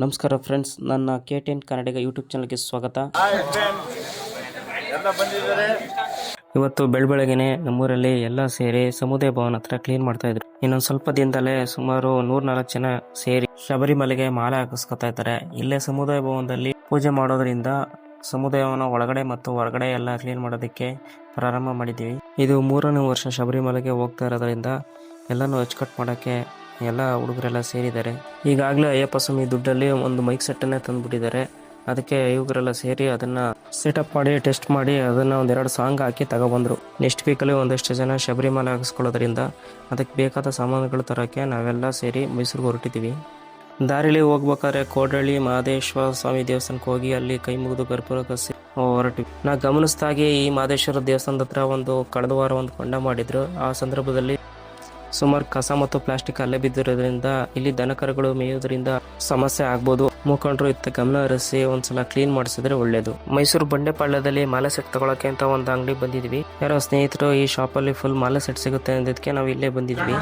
ನಮಸ್ಕಾರ ಫ್ರೆಂಡ್ಸ್, ನನ್ನ KTN ಕನ್ನಡಿಗ YouTube ಚಾನಲ್ಗೆ ಸ್ವಾಗತ. ಇವತ್ತು ಬೆಳಬೆಳಗ್ಗೆನೆ ನಮ್ಮೂರಲ್ಲಿ ಎಲ್ಲ ಸೇರಿ ಸಮುದಾಯ ಭವನ ಹತ್ರ ಕ್ಲೀನ್ ಮಾಡ್ತಾ ಇದ್ರು. ಇನ್ನೊಂದು ಸ್ವಲ್ಪ ದಿನದಲ್ಲೇ ಸುಮಾರು 104 ಜನ ಸೇರಿ ಶಬರಿಮಲೆಗೆ ಮಾಲೆ ಹಾಕಿಸ್ಕೊತಾ ಇದ್ದಾರೆ. ಇಲ್ಲೇ ಸಮುದಾಯ ಭವನದಲ್ಲಿ ಪೂಜೆ ಮಾಡೋದ್ರಿಂದ ಸಮುದಾಯವನ್ನು ಒಳಗಡೆ ಮತ್ತು ಹೊರಗಡೆ ಎಲ್ಲ ಕ್ಲೀನ್ ಮಾಡೋದಕ್ಕೆ ಪ್ರಾರಂಭ ಮಾಡಿದ್ದೀವಿ. ಇದು 3ನೇ ವರ್ಷ ಶಬರಿಮಲೆಗೆ ಹೋಗ್ತಾ ಇರೋದ್ರಿಂದ ಎಲ್ಲನೂ ಅಚ್ಚುಕಟ್ಟು ಮಾಡೋಕ್ಕೆ ಎಲ್ಲ ಹುಡುಗರೆಲ್ಲ ಸೇರಿದ್ದಾರೆ. ಈಗಾಗಲೇ ಅಯ್ಯಪ್ಪ ಸ್ವಾಮಿ ದುಡ್ಡಲ್ಲಿ ಒಂದು ಮೈಕ್ ಸೆಟ್ಟನ್ನೇ ತಂದುಬಿಟ್ಟಿದ್ದಾರೆ. ಅದಕ್ಕೆ ಯುವಕರೆಲ್ಲ ಸೇರಿ ಅದನ್ನ ಸೆಟಪ್ ಮಾಡಿ ಟೆಸ್ಟ್ ಮಾಡಿ ಅದನ್ನ ಒಂದೆರಡು ಸಾಂಗ್ ಹಾಕಿ ತಗೊಬಂದ್ರು. ನೆಕ್ಸ್ಟ್ ವೀಕಲ್ಲಿ ಒಂದಷ್ಟು ಜನ ಶಬರಿಮಲೆ ಹಾಕಿಸ್ಕೊಳ್ಳೋದ್ರಿಂದ ಅದಕ್ಕೆ ಬೇಕಾದ ಸಾಮಾನುಗಳು ತರೋಕ್ಕೆ ನಾವೆಲ್ಲ ಸೇರಿ ಮೈಸೂರಿಗೆ ಹೊರಟಿದ್ದೀವಿ. ದಾರಿಲಿ ಹೋಗ್ಬೇಕಾದ್ರೆ ಕೋಡಳ್ಳಿ ಮಹದೇಶ್ವರ ಸ್ವಾಮಿ ದೇವಸ್ಥಾನಕ್ಕೆ ಹೋಗಿ ಅಲ್ಲಿ ಕೈ ಮುಗಿದು ಕರ್ಪೂರ ಕಸಿ ಹೊರಟಿವಿ. ನಾ ಗಮನಿಸಿದಾಗೆ ಈ ಮಹದೇಶ್ವರ ದೇವಸ್ಥಾನದ ಹತ್ರ ಕಳೆದ ವಾರ ಒಂದು ಕೊಂಡ ಮಾಡಿದ್ರು. ಆ ಸಂದರ್ಭದಲ್ಲಿ ಸುಮಾರು ಕಸ ಮತ್ತು ಪ್ಲಾಸ್ಟಿಕ್ ಅಲ್ಲೇ ಬಿದ್ದಿರೋದ್ರಿಂದ ಇಲ್ಲಿ ದನಕರುಗಳು ಮೇಯೋದ್ರಿಂದ ಸಮಸ್ಯೆ ಆಗ್ಬೋದು. ಮುಖಂಡರು ಇತ್ತ ಗಮನ ಹರಿಸಿ ಒಂದ್ಸಲ ಕ್ಲೀನ್ ಮಾಡಿಸಿದ್ರೆ ಒಳ್ಳೇದು. ಮೈಸೂರು ಬಂಡೆಪಾಳ್ಯದಲ್ಲಿ ಮಾಲೆ ಸೆಟ್ ತಗೊಳಕ್ಕೆ ಅಂತ ಒಂದು ಅಂಗಡಿ ಬಂದಿದ್ವಿ. ಯಾರೋ ಸ್ನೇಹಿತರು ಈ ಶಾಪ್ ಅಲ್ಲಿ ಫುಲ್ ಮಾಲೆ ಸೆಟ್ ಸಿಗುತ್ತೆ ಅಂದಿದ್ದಕ್ಕೆ ನಾವು ಇಲ್ಲೇ ಬಂದಿದ್ವಿ.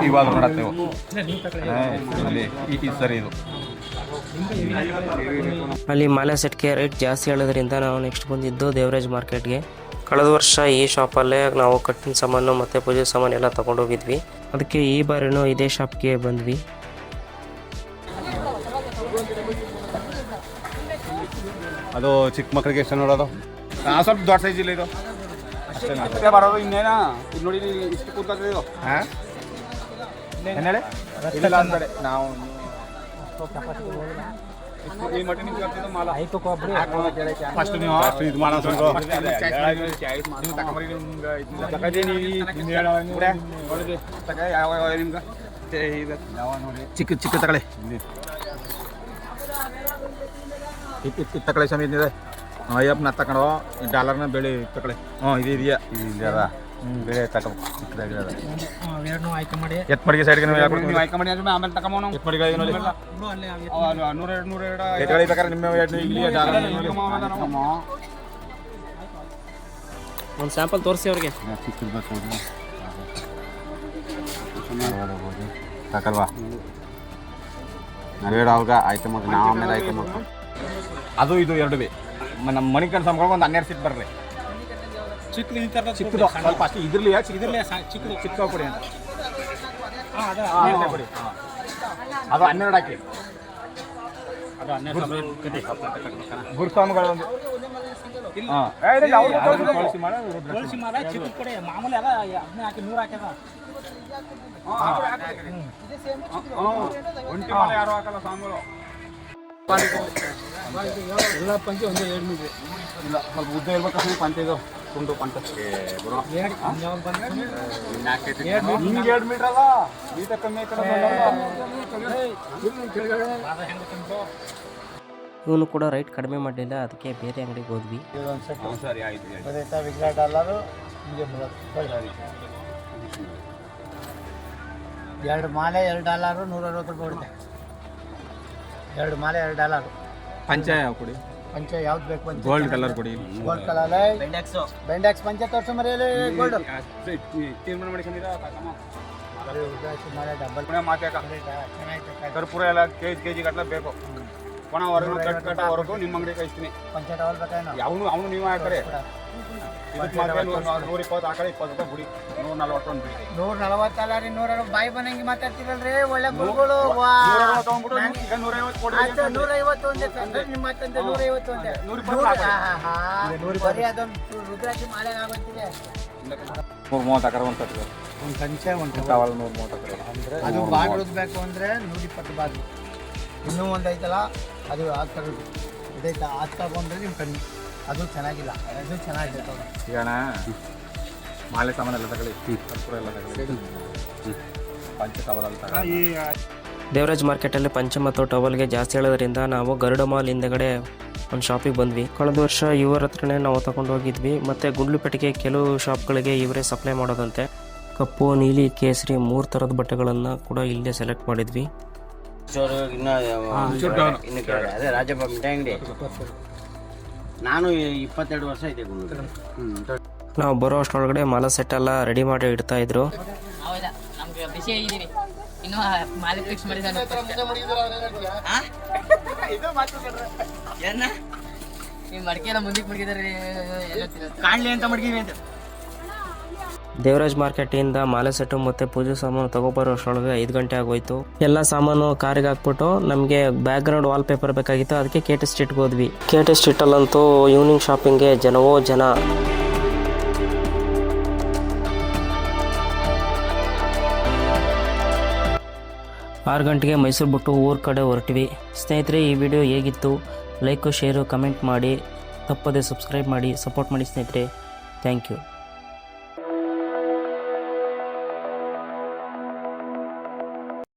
ಇವಾಗ ನೋಡತ್ತೇವೆ ಸರಿ. ಇದು ಅಲ್ಲಿ ಮಾಲೆ ಸೆಟ್ಗೆ ರೇಟ್ ಜಾಸ್ತಿ ಹೇಳೋದ್ರಿಂದ ನಾವು ನೆಕ್ಸ್ಟ್ ಬಂದಿದ್ದು ದೇವರಾಜ್ ಮಾರ್ಕೆಟ್ಗೆ. ಕಳೆದ ವರ್ಷ ಈ ಶಾಪಲ್ಲೇ ನಾವು ಕಟ್ಟಿನ ಸಾಮಾನು ಮತ್ತು ಪೂಜೆ ಸಾಮಾನು ಎಲ್ಲ ತಗೊಂಡೋಗಿದ್ವಿ. ಅದಕ್ಕೆ ಈ ಬಾರಿನೂ ಇದೇ ಶಾಪ್ಗೆ ಬಂದ್ವಿ. ಅದು ಚಿಕ್ಕ ಮಕ್ಕಳಿಗೆ ಎಷ್ಟು ನೋಡೋದು, ಸ್ವಲ್ಪ ದೊಡ್ಡ ಸೈಜ್ ಇಲ್ಲ ಇದು ಅಷ್ಟೇ ಬರೋದು. ಇನ್ನೇನಾ ಇದು ನೋಡಿ ಇಷ್ಟು ಕೂತ್ಕೊಳ್ತದೆ ಇದು. ಹಾಂ ಏನೇಳಿ ಇಲ್ಲ ಅಂದ್ಬೇಡಿ ನಾವು ಈ ಮಟ್ಟ ನಿಮ್ಗೆ ಮಾಲ ಫಸ್ಟ್ ನೀವು ಇದು ಮಾಡೋದು ನಿಮ್ಗೆ ಚಿಕ್ಕ ಚಿಕ್ಕ ತಗೊಳ್ಳಿ. ಇದು ತಗೊಳ್ಳಿ ಸ್ವಾಮಿ ಇದೆ. ಅಯ್ಯಪ್ಪನ ತಗೊಂಡು ಈ ಡಾಲರ್ನ ಬೆಳೆ ತಗೊಳ್ಳಿ. ಇದು ಇದೆಯಾ ಇದೆಯಲ್ಲ ಬೆಳೆ ತಗೊಂಡು ಚಿಕ್ಕದಾಗಿರೋದು ಎತ್ ಮಡಿಗೆ ಸೈಡ್ಗೆ ನೀವು ಆಯ್ಕೆ ಮಾಡಿ ಆಮೇಲೆ ತಗೊಂಡು ಎತ್ ಮಡಿಗೆ ನೂರೆರಡು ಬೇಕಾದ್ರೆ ನಿಮ್ಮ ಒಂದು ಸ್ಯಾಂಪಲ್ ತೋರಿಸಿ ಅವ್ರಿಗೆ. ತಗೊಳ್ವಾ ನಾವೇಳು ಅವಾಗ ಆಯ್ಕೆ ಮಾಡ್ತೀವಿ. ನಾವು ಆಮೇಲೆ ಆಯ್ಕೆ ಮಾಡ್ತೀವಿ. ಅದು ಇದು ಎರಡು ಬಿ ನಮ್ಮ ಮಣಿಕಂಡು ಸಂಬಳ ಒಂದು 12 ಸೀಟ್ ಬರ್ರಿ. ಚಿಕ್ಕದು ಸ್ವಲ್ಪ ಅಷ್ಟೇ ಇದ್ರಲಿ ಚಿಕ್ಕ ಕೊಡಿ ಅಂತ ಕೊಡಿ. ಅದು 12 ಹಾಕಿ. ಗುರುಸ್ವಾಮಿಗಳು ಒಂದು ಯಾರು ಹಾಕಲ್ಲ ಸ್ವಾಮಿಗಳು. ಎಲ್ಲ ಪಂಚೆ ಒಂದೇ 2 ಮೀಟ್ರ್ ಇಲ್ಲ, ಸ್ವಲ್ಪ ಉದ್ದ ಇರ್ಬೇಕಂದ್ರೆ ಪಂಚೆ ಇದು ತುಂಡು ಪಂಚ ನಿಮ್ಗೆ 2 ಮೀಟ್ರ್ ಅಲ್ಲ ಈತ ಕಮ್ಮಿ ಇವನು ಕೂಡ ರೈಟ್ ಕಡಿಮೆ ಮಾಡಲಿಲ್ಲ, ಅದಕ್ಕೆ ಬೇರೆ ಅಂಗಡಿಗೆ ಹೋದ್ವಿ. ಸರಿ ಆಯ್ತು. $2 ಮಾಲೆ $2 160 ರೂಪಾಯಿ ಹೊಡಿತೆ. 2 ಮಾಲೆ $2. ಪಂಚ ಯಾವ ಕೊಡಿ, ಪಂಚೆ ಯಾವ್ದು ಬೇಕು? ಪಂಚೆ ಗೋಲ್ಡ್ ಕಲರ್ ಕೊಡಿ. ಗೋಲ್ಡ್ ಕಲರ್ ಬೆಂಡೆಕ್ಸ್ ಪಂಚೆ ತೋರಿಸು ಮರೆಯಲ್ಲ. ಗೋಲ್ಡ್ ತೀರ್ಮಾನ ಮಾಡಿಕೊಂಡಿರ ಮಾಲೆ ಡಬಲ್ ಚೆನ್ನಾಗಿತ್ತು. ಕರ್ಪೂರ ಎಲ್ಲ ಕೆಜಿ ಗಟ್ಟಲೆ ಬೇಕು. ಒಣ ಹೊರಗು ಕಟ್ಟ ಹೊರಗು ನಿಮ್ಮ ಅಂಗಡಿ ಕಳಿಸ್ತೀನಿ. ಪಂಚೆ ಟವಲ್ ಬೇಕಾ? ಅವನು ನೀವು ಹಾಕ್ತಾರೆ. 120 ಆ ಕಡೆ 20 ರೂಪಾಯಿ ಬಿಡಿ. 140 ಬಿಡಿ. 140 ಅಲ್ಲ ರೀ, 160 ಬಾಯಿ ಬಂದಂಗೆ ಮಾತಾಡ್ತಿರಲ್ರಿ. ಒಳ್ಳೆ ಗುರುಗಳು. ಈಗ 150 ಕೊಡಿ. 150 ಒಂದೇ ತಂದ್ರೆ ನಿಮ್ಮ ಮಾತಂತೆ 150 ಒಂದೇ. 120 ಅದೊಂದು ರುದ್ರಾಕ್ಷಿ ಮಾಲೆ ಆಗೋಗ್ತಿದೆ. 130 ಹಾಕರ ಒಂದು ತಟ್ಟೆ ಒಂದು ಸಂಚೆ ಒಂದು ಟವಲ್ 130 ಹಾಕರೆ ಅಂದರೆ ಅದು ಬಾಗಿಲು ಬೇಕು ಅಂದರೆ 120 ಬಾಗಿಲು. ಇನ್ನೂ ಒಂದು ಐತಲ್ಲ ಅದು ಅದು ತಗೊಳ್ಳಿ. ಇದೈತಾ ಅದು ತಗೊಂಡ್ರೆ ನಿಮ್ಮ ಕಣ್ಣು ಅದು ಚೆನ್ನಾಗಿಲ್ಲ, ಅದು ಚೆನ್ನಾಗಿದೆ. ಈಗ ಮಾಲೆ ಸಾಮಾನೆಲ್ಲ ತಗೊಳ್ಳಿ, ಕರ್ಪೂರ ಎಲ್ಲ ತಗೊಳ್ಳಿ, ಪಂಚ ಟವಲ್ ಅಂತ. ದೇವರಾಜ್ ಮಾರ್ಕೆಟಲ್ಲಿ ಪಂಚ ಮತ್ತು ಟವಲ್ಗೆ ಜಾಸ್ತಿ ಹೇಳೋದ್ರಿಂದ ನಾವು ಗರುಡ ಮಾಲ್ ಹಿಂದೆಗಡೆ ಒಂದು ಶಾಪಿಗೆ ಬಂದ್ವಿ. ಕಳೆದ ವರ್ಷ ಇವರ ಹತ್ರನೇ ನಾವು ತಗೊಂಡು ಹೋಗಿದ್ವಿ. ಮತ್ತು ಗುಂಡ್ಲುಪೇಟೆಗೆ ಕೆಲವು ಶಾಪ್ಗಳಿಗೆ ಇವರೇ ಸಪ್ಲೈ ಮಾಡೋದಂತೆ. ಕಪ್ಪು, ನೀಲಿ, ಕೇಸರಿ 3 ಥರದ ಬಟ್ಟೆಗಳನ್ನು ಕೂಡ ಇಲ್ಲೇ ಸೆಲೆಕ್ಟ್ ಮಾಡಿದ್ವಿ. ಅದೇ ರಾಜಪ್ಪ ಮಿಠಾಯಿ ಅಂಗಡಿ. ನಾನು 22 ವರ್ಷ ಐತೆ. ನಾವು ಬರೋ ಅಷ್ಟರೊಳಗಡೆ ಮಾಲ ಸೆಟ್ ಎಲ್ಲ ರೆಡಿ ಮಾಡಿ ಇಡ್ತಾ ಇದ್ರು. ಹೌದಾ, ನಮ್ಗೆ ಬಿಸಿ ಆಗಿದ್ದೀನಿ. ಇನ್ನು ಮಾಲೆ ಫಿಕ್ಸ್ ಮಾಡಿದ್ದಾನೆ. ಈ ಮಡಿಕೆಲ್ಲ ಮುಂದಕ್ಕೆ ಮಡಗಿದಾರೆ ಕಾಣ್ಲಿ ಅಂತ ಮಡಗಿವಿ ಅಂತ. ದೇವರಾಜ್ ಮಾರ್ಕೆಟಿಂದ ಮಾಲೆ ಸೆಟ್ಟು ಮತ್ತು ಪೂಜೆ ಸಾಮಾನು ತಗೊಬರೋ ಅಷ್ಟರೊಳಗೆ 5 ಗಂಟೆ ಆಗೋಯ್ತು. ಎಲ್ಲ ಸಾಮಾನು ಕಾರಿಗೆ ಹಾಕ್ಬಿಟ್ಟು ನಮಗೆ ಬ್ಯಾಕ್ ಗ್ರೌಂಡ್ ವಾಲ್ ಪೇಪರ್ ಬೇಕಾಗಿತ್ತು. ಅದಕ್ಕೆ KT ಸ್ಟ್ರೀಟ್ಗೆ ಹೋದ್ವಿ. KT ಸ್ಟ್ರೀಟಲ್ಲಂತೂ ಈವ್ನಿಂಗ್ ಶಾಪಿಂಗ್ಗೆ ಜನವೋ ಜನ. 6 ಗಂಟೆಗೆ ಮೈಸೂರು ಬಿಟ್ಟು ಊರ ಕಡೆ ಹೊರಟಿವಿ. ಸ್ನೇಹಿತರೆ, ಈ ವಿಡಿಯೋ ಹೇಗಿತ್ತು? ಲೈಕು, ಶೇರು, ಕಮೆಂಟ್ ಮಾಡಿ. ತಪ್ಪದೆ ಸಬ್ಸ್ಕ್ರೈಬ್ ಮಾಡಿ, ಸಪೋರ್ಟ್ ಮಾಡಿ ಸ್ನೇಹಿತರೆ. Thank you.